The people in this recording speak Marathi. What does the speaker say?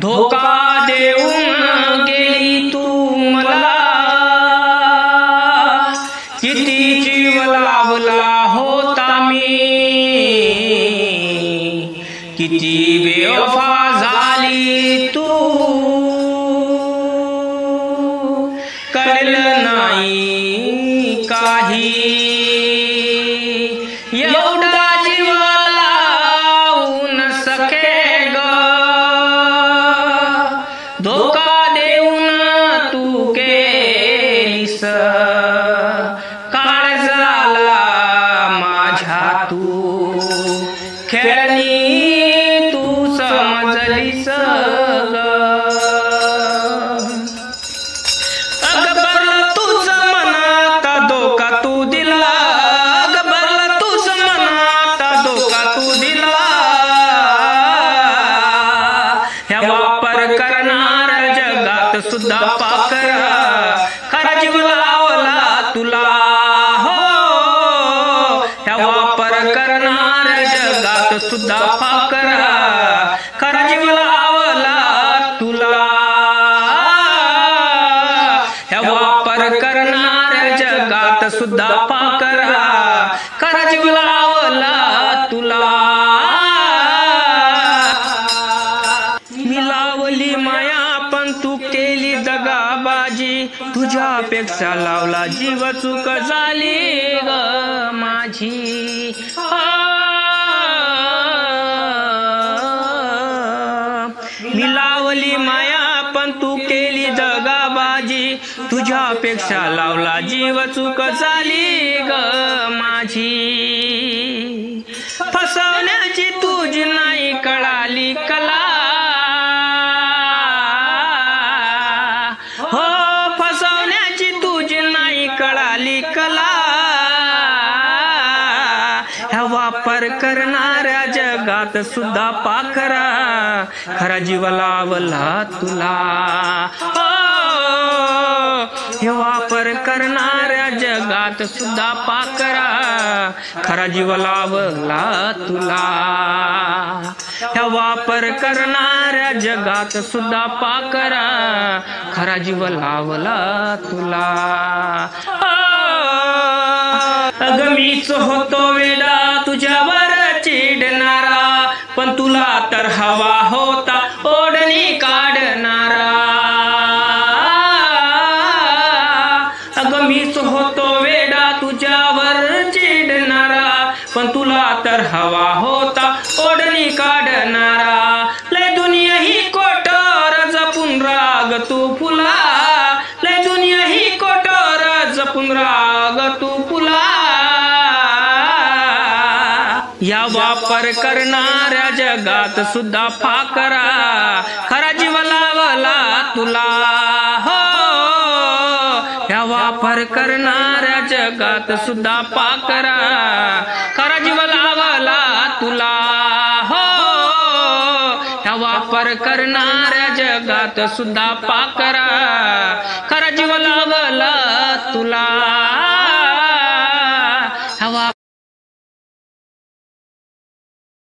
धोका देऊन गेली तू मला, किती जीव लावला होता मी, किती बेवफा झाली तू, कळलं नाही काही, एवढा जीव लावून सखे ग, धोका देऊन तू केलीस, काळजाला माझ्या तू खेळणी तू समजलीस ग. अगं तुझ मनात धोका तू दिला, अगं तुझ मनात धोका तू दिला, ह्या वापर करणार जगात सुद्धा पाकर, खरा जीव लावला तुला हो, ह्या वापर करणार जगात सुद्धा पाकर, खरा जीव लावला तुला, ह्या वापर करणार जगात सुद्धा पाकर, खरा जीव लावला तुला. मी लावली माया पण तू केली दगाबाजी, तुझ्यापेक्षा लावला जीव चूक झाली ग माझी. मी लावली माया पण तू केली दगाबाजी, तुझ्यापेक्षा लावला जीव चूक झाली ग माझी. फसवण्याची तुझी नाही कळाली कला, हो फसवण्याची तुझी नाही कळाली कला, ह्या वापर करणाऱ्या जगात सुद्धा पाखरा, खरा जीव लावला तुला हो, हे वापर करणाऱ्या जगात सुद्धा पाखरा, खरा जीव लावला तुला, ह्या वापर करणाऱ्या जगात सुद्धा पाखरा, खरा जीव लावला तुला. अगं मीच होतो वेडा तुझ्यावर चिडणारा, पण तुला तर हवा होता ओढणी काढणारा. अगं मीच होतो वेडा तुझ्यावर चिडणारा, पण तुला तर हवा होता ओढणी काढणारा. लय दुनिया ही कोटर जपून राग तू फुला, लय दुनिया ही कोटर जपून राग तू फुला, या वापर करणाऱ्या जगात सुद्धा पाखरा, खरा जीव लावला तुला हो, या वापर करणाऱ्या जगात सुद्धा पाखरा, खरा जीव लावला तुला हो, या वापर करणाऱ्या जगात सुद्धा पाखरा, खरा जीव लावला तुला.